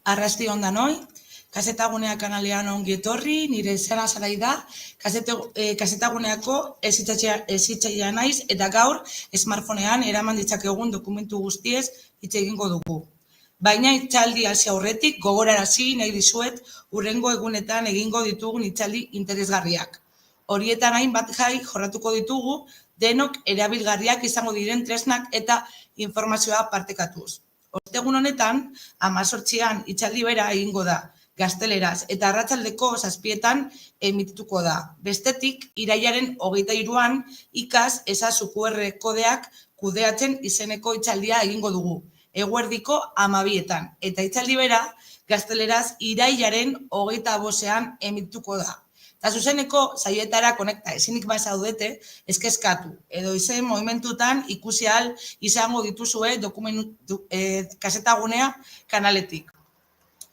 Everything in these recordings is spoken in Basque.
Arrasti ondanoi, Kazetagunea kanalean ongi etorri, nire izena Sarai da, Kazetaguneako hezitzailea naiz eta gaur smartphonean eraman ditzakegun dokumentu guztiez hitz egingo dugu. Baina hitzaldi hasi aurretik gogorarazi nahi dizuet hurrengo egunetan egingo ditugun hitzaldi interesgarriak. Horietan hainbat jai jorratuko ditugu, denok erabilgarriak izango diren tresnak eta informazioa partekatuz. Ostegun honetan, 18an hitzaldi bera egingo da, gazteleraz, eta arratsaldeko 7etan emitituko da. Bestetik, irailaren 23an ikas ezazu QR kodeak kudeatzen izeneko hitzaldia egingo dugu, eguerdiko 12etan, eta hitzaldi bera gazteleraz irailaren 25ean emitituko da. Eta zuzeneko saioetara konekta ezinik bazaudete, eskeskatu, edo izen movimentutan ikusi ahal izango dituzue Kazetagunea kanaletik.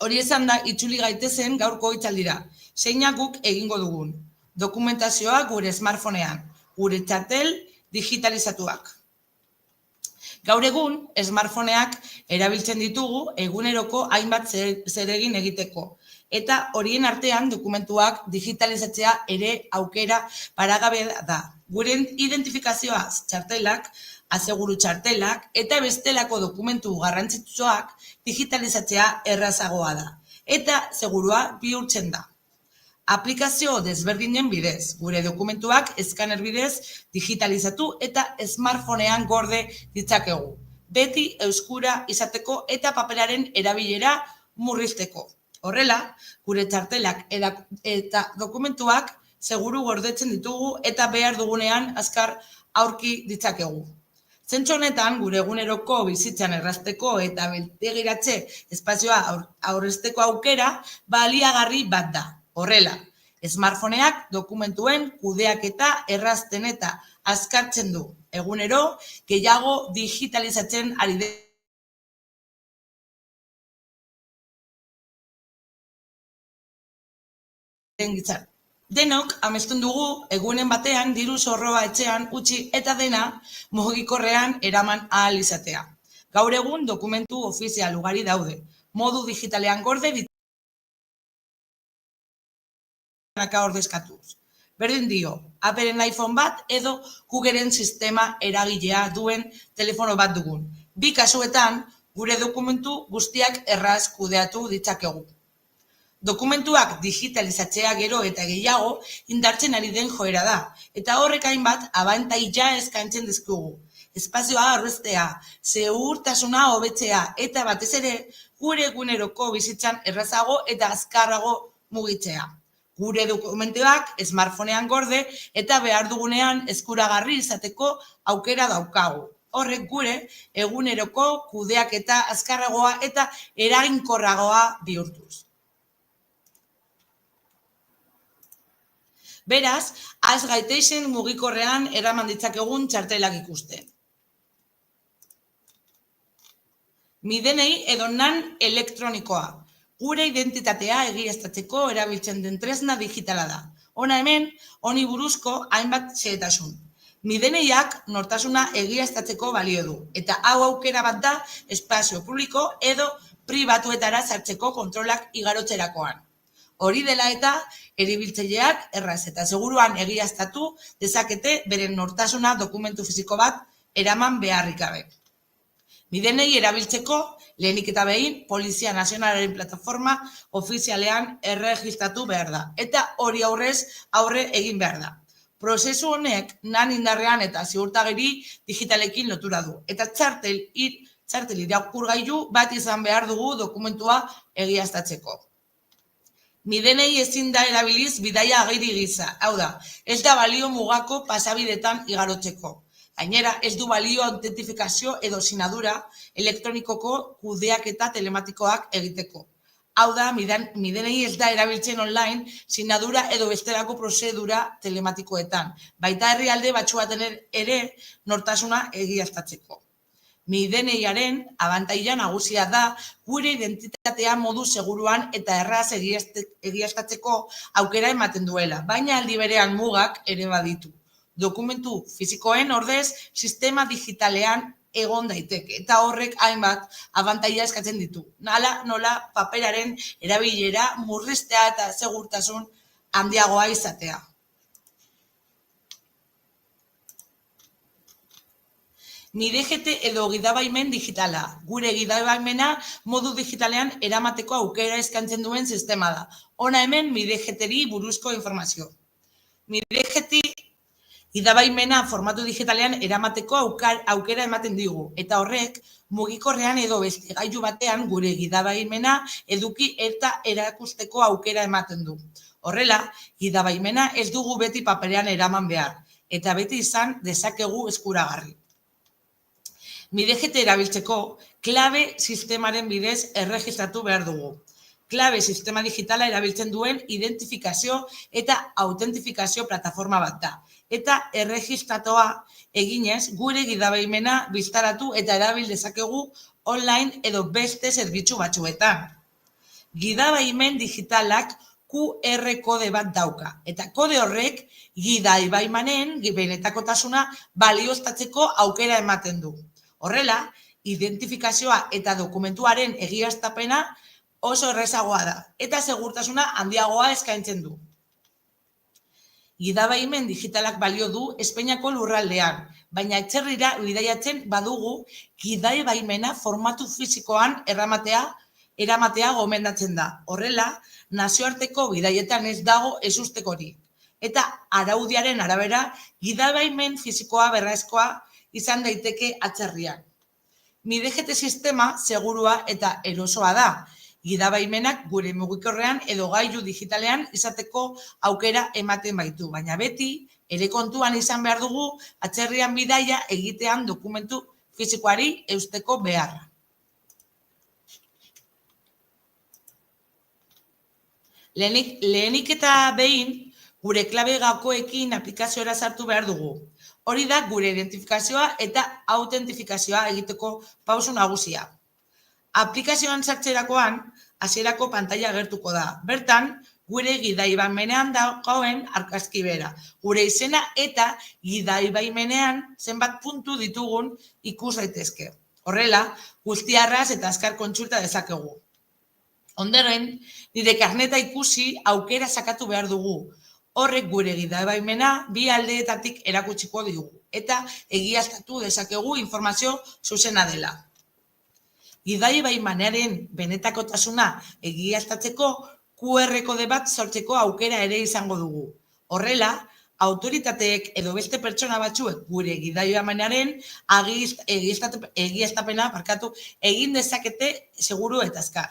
Hori esan da, itzuli gaitezen gaurko hitzaldira, zeinak guk egingo dugun. Dokumentazioa gure smartphonean, gure txartel digitalizatuak. Gaur egun, smartphoneak erabiltzen ditugu eguneroko hainbat zeregin egiteko. Eta horien artean dokumentuak digitalizatzea ere aukera paragabea da. Gure identifikazioa txartelak, aseguru txartelak eta bestelako dokumentu garrantzitsuak digitalizatzea errazagoa da. Eta segurua bihurtzen da. Aplikazio desberdinen bidez, gure dokumentuak eskaner bidez digitalizatu eta smartphonean gorde ditzakegu. Beti euskura izateko eta paperaren erabilera murrizteko. Horrela, gure txartelak eta dokumentuak seguru gordetzen ditugu eta behar dugunean azkar aurki ditzakegu. Zentzu honetan, gure eguneroko bizitzan errazteko eta betegiratze espazioa aurrezteko aukera baliagarri bat da. Horrela, smartphoneak dokumentuen kudeaketa errazten eta azkartzen du. Egunero, gehiago digitalizatzen ari den gizarte. Denok amesten dugu egunen batean diru zorroa etxean utzi eta dena mugikorrean eraman ahal izatea. Gaur egun dokumentu ofizial ugari daude, modu digitalean gorde ordezkatuz. Berdin dio, Applen iPhone bat edo Googleen sistema eragilea duen telefono bat dugun. Bi kasuetan, gure dokumentu guztiak erraz kudeatu ditzakegu. Dokumentuak digitalizatzea gero eta gehiago indartzen ari den joera da, eta horrek hainbat abantaila eskaintzen dizkigu. Espazioa aurreztea, segurtasuna hobetzea eta batez ere gure eguneroko bizitzan errazago eta azkarrago mugitzea. Gure dokumentuak smartphonean gorde eta behar dugunean eskuragarri izateko aukera daukagu. Horrek gure eguneroko kudeaketa azkarragoa eta eraginkorragoa bihurtuz. Beraz, has gaitezen mugikorrean eraman ditzakegun txartelak ikusten. Midenei edo nan elektronikoa. Gure identitatea egiaztatzeko erabiltzen den tresna digitala da. Hona hemen, honi buruzko hainbat xehetasun. Mideneiak nortasuna egiaztatzeko balio du, eta hau aukera bat da espazio publiko edo pribatuetara sartzeko kontrolak igarotzerakoan. Hori dela eta, erabiltzaileak erraz eta seguruan egiaztatu dezakete beren nortasuna dokumentu fisiko bat eraman beharrik gabe. Midenei erabiltzeko, lehenik eta behin, Polizia Nazionalaren plataforma ofizialean erregistratu behar da, eta hori aurre egin behar da. Prozesu honek nan indarrean eta ziurtagiri digitalekin lotura du, eta txartel irakurgailu bat izan behar dugu dokumentua egiaztatzeko. Midenei ezin da erabiliz bidaia agiri gisa, hau da, ez da balio mugako pasabidetan igarotzeko. Gainera, ez du balio autentifikazio edo sinadura elektronikoko kudeaketa telematikoak egiteko. Hau da, Midenei ez da erabiltzen online sinadura edo bestelako prozedura telematikoetan, baita herrialde batzuetan ere nortasuna egiaztatzeko. Mideneiaren abantaila nagusia da gure identitatea modu seguruan eta erraz egiaztatzeko aukera ematen duela, baina aldi berean mugak ere baditu. Dokumentu fisikoen ordez sistema digitalean egon daiteke. Eta horrek hainbat abantaila eskatzen ditu. Nola paperaren erabilera murriztea eta segurtasun handiagoa izatea. MiDGT edo gidabaimen digitala. Gure gidabaimena modu digitalean eramateko aukera eskaintzen duen sistema da. Hona hemen MiDGT-ri buruzko informazio. MiDGT gidabaimena formatu digitalean eramateko aukera ematen digu. Eta horrek, mugikorrean edo beste gailu batean gure gidabaimena eduki eta erakusteko aukera ematen du. Horrela, gidabaimena ez dugu beti paperean eraman behar. Eta beti izan dezakegu eskuragarri. MiDGT erabiltzeko, klabe sistemaren bidez erregistratu behar dugu. Klabe sistema digitala erabiltzen duen identifikazio eta autentifikazio plataforma bat da. Eta erregistratoa eginez gure gidabaimena biztaratu eta erabil dezakegu online edo beste zerbitzu batzuetan. Gidabaimen digitalak QR kode bat dauka. Eta kode horrek gidabaimanen benetakotasuna balioztatzeko aukera ematen du. Horrela, identifikazioa eta dokumentuaren egiaztapena oso errazagoa da, eta segurtasuna handiagoa eskaintzen du. Gidabaimen digitalak balio du Espainiako lurraldean, baina etxerrira bidaiatzen badugu gidabaimena formatu fisikoan eramatea gomendatzen da. Horrela, nazioarteko bidaietan ez dago ezustekorik. Eta araudiaren arabera, gidabaimen fisikoa berrezkoa izan daiteke atzerrian. MiDGT sistema segurua eta erosoa da. Gidabaimenak gure mugikorrean edo gailu digitalean izateko aukera ematen baitu, baina beti ere kontuan izan behar dugu atzerrian bidaia egitean dokumentu fisikoari eusteko beharra. Lehenik eta behin, gure klabe gakoekin aplikazioara sartu behar dugu. Hori da gure identifikazioa eta autentifikazioa egiteko pauso nagusia. Aplikazioan sartzerakoan, hasierako pantaila agertuko da. Bertan, gure gidaibaimenean dagoen argazki bera. Gure izena eta gidaibaimenean zenbat puntu ditugun ikus daitezke. Horrela, guztiarraz eta azkar kontsulta dezakegu. Ondoren, nire karneta ikusi aukera sakatu behar dugu. Horrek gure gidabaimena bi aldeetatik erakutsiko digu eta egiaztatu dezakegu informazio zuzena dela. Gidaibaimenaren benetakotasuna egiaztatzeko QR kode bat sortzeko aukera ere izango dugu. Horrela, autoritateek edo beste pertsona batzuek gure gidaibaimenaren egiaztapena egin dezakete seguru eta azkar.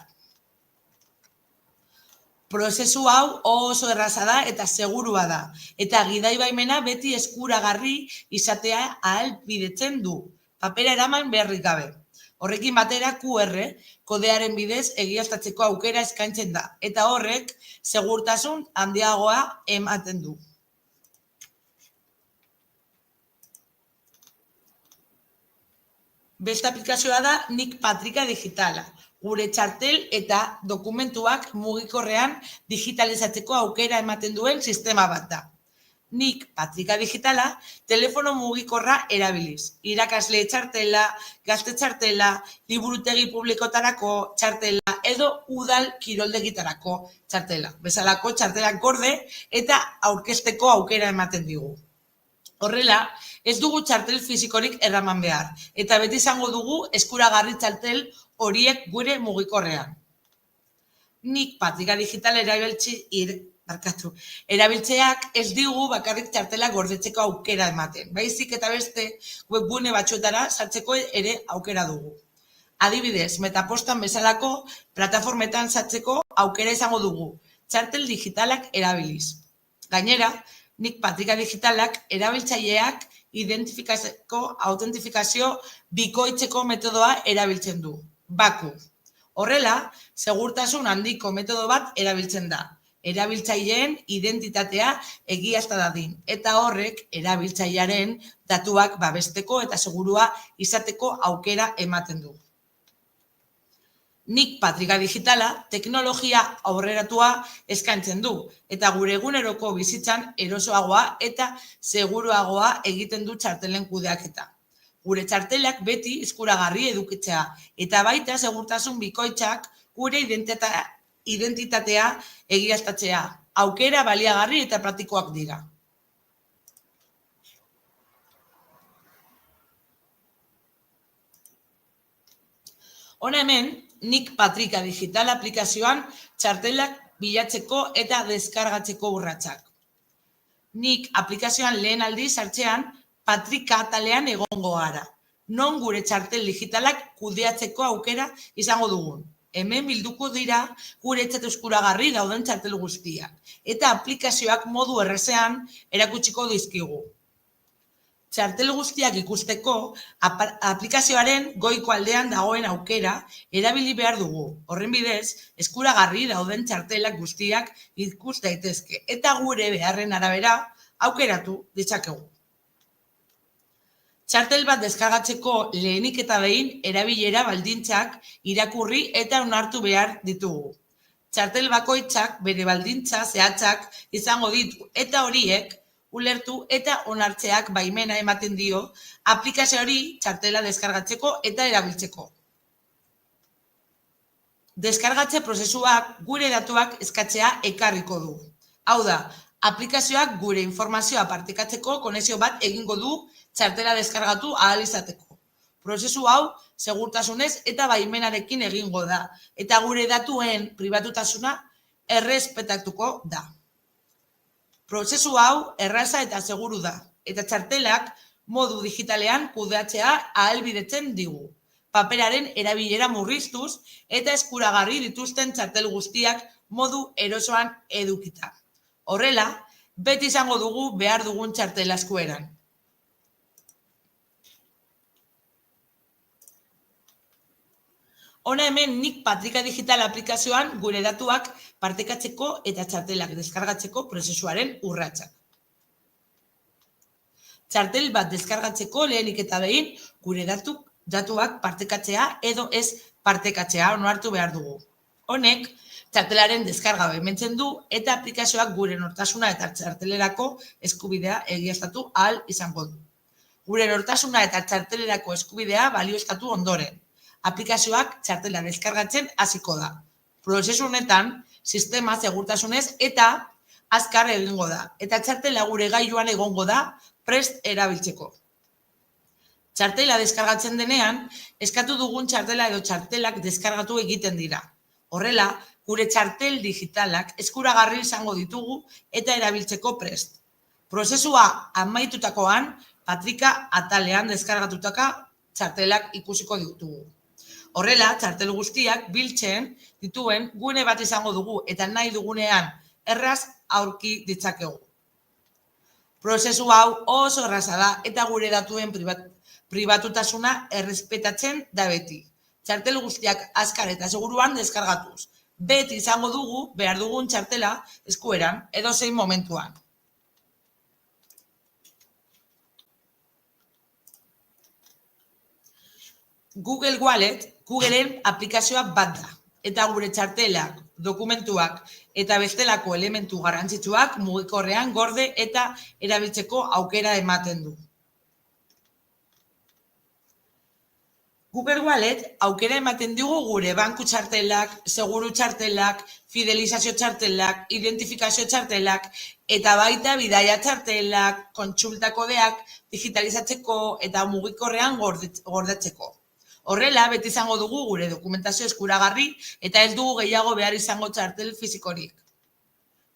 Prozesu hau oso erraza da eta segurua da, eta gidaibaimena beti eskuragarri izatea ahalbidetzen du, papera eraman beharrik gabe. Horrekin batera QR kodearen bidez egiaztatzeko aukera eskaintzen da, eta horrek segurtasun handiagoa ematen du. Beste aplikazioa da Nik Patrika digitala. Gure txartel eta dokumentuak mugikorrean digitalizatzeko aukera ematen duen sistema bat da. Nik Patrika digitala telefono mugikorra erabiliz. Irakasle txartela, gazte txartela, liburutegi publikotarako txartela edo udal kiroldegitarako txartela. Bezalako txartelak gorde eta aurkezteko aukera ematen digu. Horrela, ez dugu txartel fizikorik eraman behar, eta beti izango dugu eskuragarri txartel horiek gure mugikorrean. Nik Patrika digital erabiltzeak ez digu bakarrik txartela gordetzeko aukera ematen, baizik eta beste webgune batzuetara sartzeko ere aukera dugu. Adibidez, Metapostan bezalako plataformetan sartzeko aukera izango dugu, txartel digitalak erabiliz. Gainera, Nik Patrika digitalak erabiltzaileak identifikatzeko autentifikazio bikoitzeko metodoa erabiltzen du, BAKU. Horrela, segurtasun handiko metodo bat erabiltzen da, erabiltzaileen identitatea egiazta dadin, eta horrek erabiltzailearen datuak babesteko eta segurua izateko aukera ematen du. Nik Patrika digitala teknologia aurreratua eskaintzen du, eta gure eguneroko bizitzan erosoagoa eta seguruagoa egiten du txartelen kudeaketa. Gure txartelak beti eskuragarri edukitzea, eta baita segurtasun bikoitzak gure identitatea egiaztatzea. Aukera baliagarri eta praktikoak dira. Hona hemen, Nik Patrika digital aplikazioan txartelak bilatzeko eta deskargatzeko urratsak. Nik aplikazioan lehen aldiz sartzean Patrika atalean egongo gara. Non gure txartel digitalak kudeatzeko aukera izango dugun. Hemen bilduko dira gure etxat eskuragarri dauden txartel guztiak. Eta aplikazioak modu errezean erakutsiko dizkigu. Txartel guztiak ikusteko, aplikazioaren goiko aldean dagoen aukera erabili behar dugu. Horren bidez, eskuragarri dauden txartelak guztiak ikus daitezke eta gure beharren arabera aukeratu ditzakegu. Txartel bat deskargatzeko lehenik eta behin erabilera baldintzak irakurri eta onartu behar ditugu. Txartel bakoitzak bere baldintza zehatzak izango ditu eta horiek ulertu eta onartzeak baimena ematen dio aplikazio hori txartela deskargatzeko eta erabiltzeko. Deskargatze prozesuak gure datuak eskatzea ekarriko du. Hau da, aplikazioak gure informazioa partekatzeko konexio bat egingo du txartela deskargatu ahal izateko. Prozesu hau segurtasunez eta baimenarekin egingo da, eta gure datuen pribatutasuna errespetatuko da. Prozesu hau erraza eta seguru da, eta txartelak modu digitalean kudeatzea ahalbidetzen digu. Paperaren erabilera murriztuz eta eskuragarri dituzten txartel guztiak modu erosoan edukita. Horrela, beti izango dugu behar dugun txartela eskueran. Hona hemen Nik Patrika digital aplikazioan gure datuak partekatzeko eta txartelak deskargatzeko prozesuaren urratsak. Txartel bat deskargatzeko lehenik eta behin gure datuak partekatzea edo ez partekatzea onartu behar dugu. Honek, txartelaren deskarga baimentzen du eta aplikazioak gure nortasuna eta txartelerako eskubidea egiaztatu ahal izango du. Gure nortasuna eta txartelerako eskubidea balioztatu ondoren. Aplikazioak txartela deskargatzen hasiko da. Prozesu honetan, sistema segurtasunez eta azkar egingo da, eta txartela gure gailuan egongo da prest erabiltzeko. Txartela deskargatzen denean, eskatu dugun txartela edo txartelak deskargatu egiten dira. Horrela, gure txartel digitalak eskuragarri izango ditugu eta erabiltzeko prest. Prozesua amaitutakoan, Patrika atalean deskargatutaka txartelak ikusiko ditugu. Horrela, txartel guztiak biltzen dituen gune bat izango dugu eta nahi dugunean erraz aurki ditzakegu. Prozesu hau oso erraza da eta gure datuen pribatutasuna errespetatzen da beti. Txartel guztiak azkar eta seguruan deskargatuz. Beti izango dugu behar dugun txartela eskueran edozein momentuan. Google Wallet Googleen aplikazioa bat da, eta gure txartelak, dokumentuak eta bestelako elementu garrantzitsuak mugikorrean gorde eta erabiltzeko aukera ematen du. Google Wallet aukera ematen digu gure banku txartelak, seguru txartelak, fidelizazio txartelak, identifikazio txartelak, eta baita bidaia txartelak, kontsulta kodeak digitalizatzeko eta mugikorrean gordetzeko. Horrela, beti izango dugu gure dokumentazio eskuragarri eta ez dugu gehiago behar izango txartel fizikorik.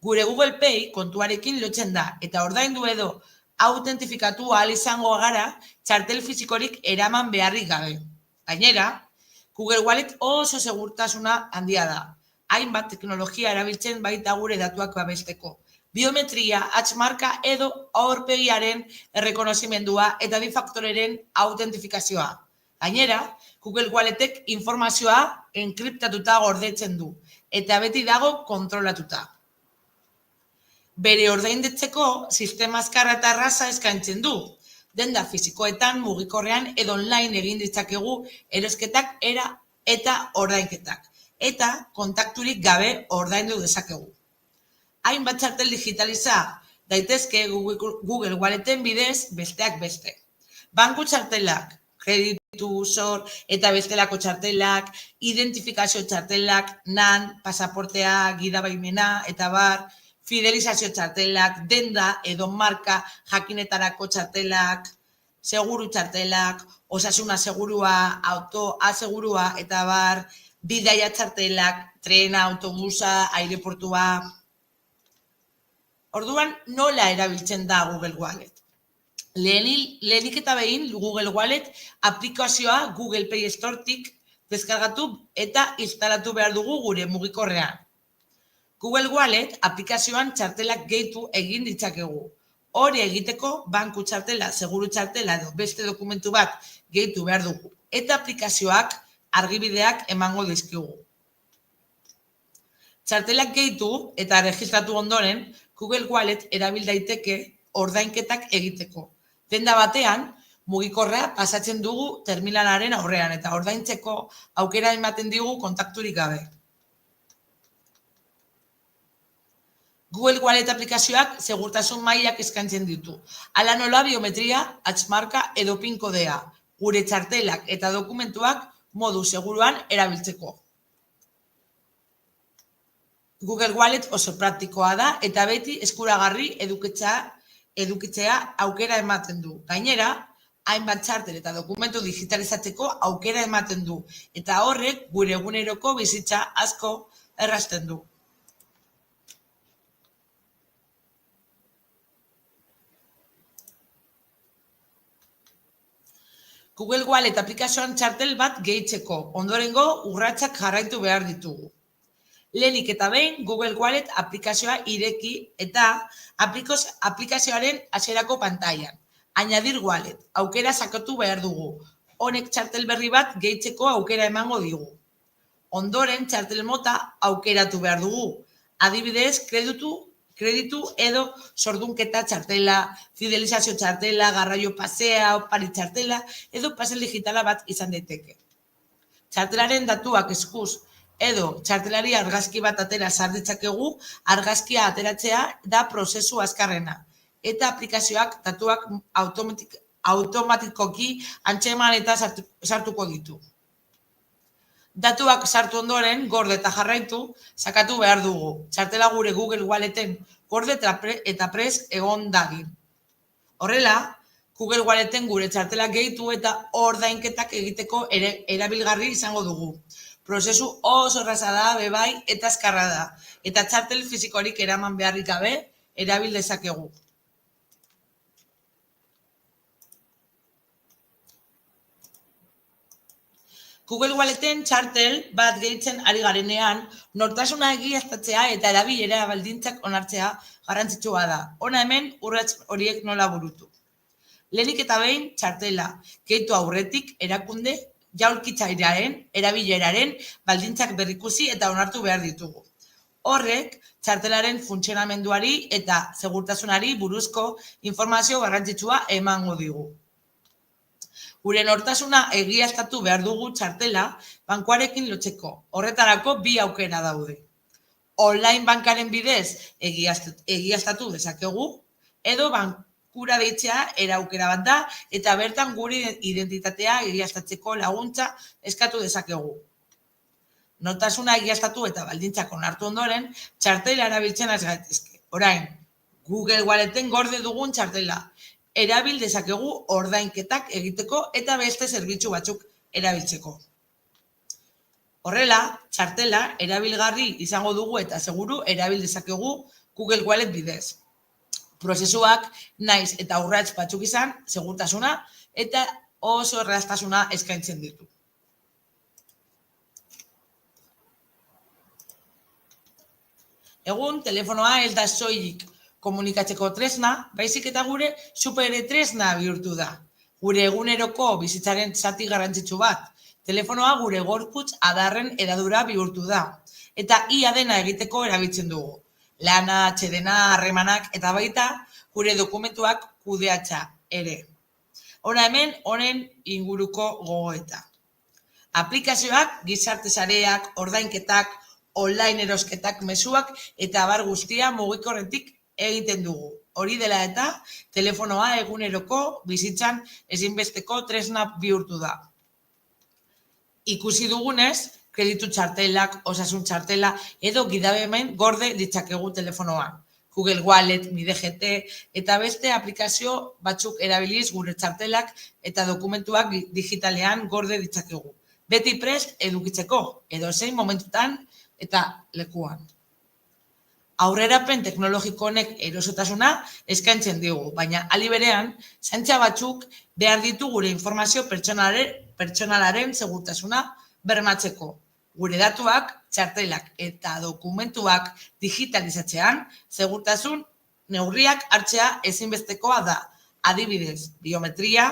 Gure Google Pay kontuarekin lotzen da eta ordaindu edo autentifikatu ahal izango gara txartel fizikorik eraman beharrik gabe. Gainera, Google Wallet oso segurtasuna handia da. Hainbat teknologia erabiltzen baita gure datuak babesteko. Biometria, hatz-marka edo aurpegiaren errekonozimendua eta bi-faktoreren autentifikazioa. Gainera, Google Walletek informazioa enkriptatuta gordetzen du, eta beti dago kontrolatuta. Bere ordaindetzeko sistema azkarra eta erraza eskaintzen du. Denda fizikoetan, mugikorrean edo online egin ditzakegu erosketak eta ordainketak, eta kontakturik gabe ordaindu dezakegu. Hainbat txartel digitaliza daitezke Google Walleten bidez besteak beste. Banku txartelak, kreditu, zor eta bestelako txartelak, identifikazio txartelak, NAN, pasaportea, gidabaimena eta bar, fidelizazio txartelak, denda edo marka jakinetarako txartelak, seguru txartelak, osasuna segurua, auto asegurua eta bar, bidaia txartelak, trena, autobusa, aireportua. Orduan, nola erabiltzen da Google Wallet? Lehenik eta behin Google Wallet aplikazioa Google Play Storetik deskargatu eta instalatu behar dugu gure mugikorrean. Google Wallet aplikazioan txartelak gehitu egin ditzakegu. Hori egiteko banku txartela, seguru txartela edo beste dokumentu bat gehitu behar dugu. Eta aplikazioak argibideak emango dizkigu. Txartelak gehitu eta registratu ondoren, Google Wallet erabil daiteke ordainketak egiteko. Denda batean, mugikorrea pasatzen dugu terminalaren aurrean eta ordaintzeko aukera ematen digu kontakturik gabe. Google Wallet aplikazioak segurtasun mailak eskaintzen ditu. Hala nola biometria, hatz-marka edo PIN kodea, gure txartelak eta dokumentuak modu seguruan erabiltzeko. Google Wallet oso praktikoa da eta beti eskuragarri edukitzea aukera ematen du. Gainera, hainbat txartel eta dokumentu digitalizatzeko aukera ematen du eta horrek gure eguneroko bizitza asko errazten du. Google Wallet aplikazioan txartel bat gehitzeko, ondorengo urratsak jarraitu behar ditugu. Lehenik eta behin Google Wallet aplikazioa ireki eta aplikazioaren hasierako pantailan. Añadir Wallet, aukera sakatu behar dugu. Honek txartel berri bat gehitzeko aukera emango digu. Ondoren txartel mota aukeratu behar dugu. Adibidez, kreditu edo zordunketa txartela, fidelizazio txartela, garraio pasea, opari txartela edo pasel digitala bat izan daiteke. Txartelaren datuak eskuz edo txartelari argazki bat atera sar ditzakegu, argazkia ateratzea da prozesu azkarrena eta aplikazioak datuak automatikoki antzeman eta sartuko ditu. Datuak sartu ondoren, gorde eta jarraitu, sakatu behar dugu. Txartela gure Google Walleten gorde eta prest egon dadin. Horrela, Google Walleten gure txartela gehitu eta ordainketak egiteko erabilgarri izango dugu. Prozesu oso erraza da, bebai eta azkarra da. Eta txartel fisikorik eraman beharrik gabe erabil dezakegu. Google Walleten txartel bat gehitzen ari garenean, nortasuna egiaztatzea eta erabilera baldintzak onartzea garrantzitsua da. Hona hemen urrats horiek nola burutu. Lehenik eta behin txartela gehitu aurretik erakunde jaulkitzailearen erabileraren baldintzak berrikusi eta onartu behar ditugu. Horrek txartelaren funtzionamenduari eta segurtasunari buruzko informazio garrantzitsua emango digu. Gure nortasuna egiaztatu behar dugu txartela bankuarekin lotzeko. Horretarako bi aukera daude. Online bankaren bidez egiaztatu dezakegu, edo bankura deitzea aukera bat da, eta bertan gure identitatea egiaztatzeko laguntza eskatu dezakegu. Nortasuna egiaztatu eta baldintzak onartu ondoren, txartela erabiltzen az gaitezke. Orain, Google Walleten gorde dugun txartela. Erabil dezakegu ordainketak egiteko eta beste zerbitzu batzuk erabiltzeko. Horrela, txartela erabilgarri izango dugu eta seguru erabil dezakegu Google Wallet bidez. Prozesuak naiz eta urrats batzuk izan, segurtasuna eta oso erraztasuna eskaintzen ditu. Egun, telefonoa ez da soilik komunikatzeko tresna, baizik eta gure supere tresna bihurtu da. Gure eguneroko bizitzaren zati garrantzitsu bat. Telefonoa gure gorputz adarren hedadura bihurtu da. Eta ia dena egiteko erabiltzen dugu. Lana, atsedena, harremanak eta baita gure dokumentuak kudeatza ere. Hona hemen honen inguruko gogoeta. Aplikazioak, gizarte sareak, ordainketak, online erosketak, mezuak eta abar guztia mugikorretik egiten dugu. Hori dela eta, telefonoa eguneroko bizitzan ezinbesteko tresna bihurtu da. Ikusi dugunez, kreditu txartelak, osasun txartela edo gidabemen gorde ditzakegu telefonoan. Google Wallet, MiDGT eta beste aplikazio batzuk erabiliz gure txartelak eta dokumentuak digitalean gorde ditzakegu. Beti prest edukitzeko, edo zein momentutan eta lekuan. Aurrerapen teknologiko honek erosotasuna eskaintzen digu, baina aldi berean, zaintza batzuk behar ditu gure informazio pertsonalaren segurtasuna bermatzeko. Gure datuak, txartelak eta dokumentuak digitalizatzean, segurtasun neurriak hartzea ezinbestekoa da. Adibidez, biometria,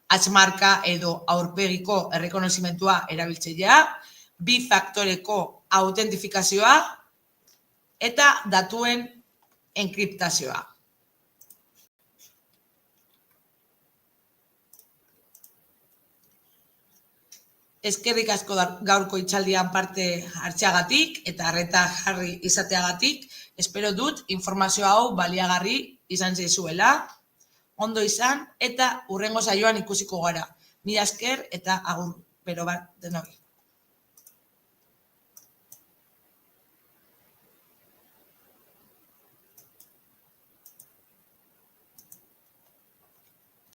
hatz-marka edo aurpegiko errekonozimentua erabiltzailea, bi faktoreko autentifikazioa, eta datuen enkriptazioa. Eskerrik asko gaurko hitzaldian parte hartzeagatik eta arreta jarri izateagatik. Espero dut informazio hau baliagarri izan zaizuela, ondo izan eta hurrengo saioan ikusiko gara. Mila esker eta agur bero bat denoi.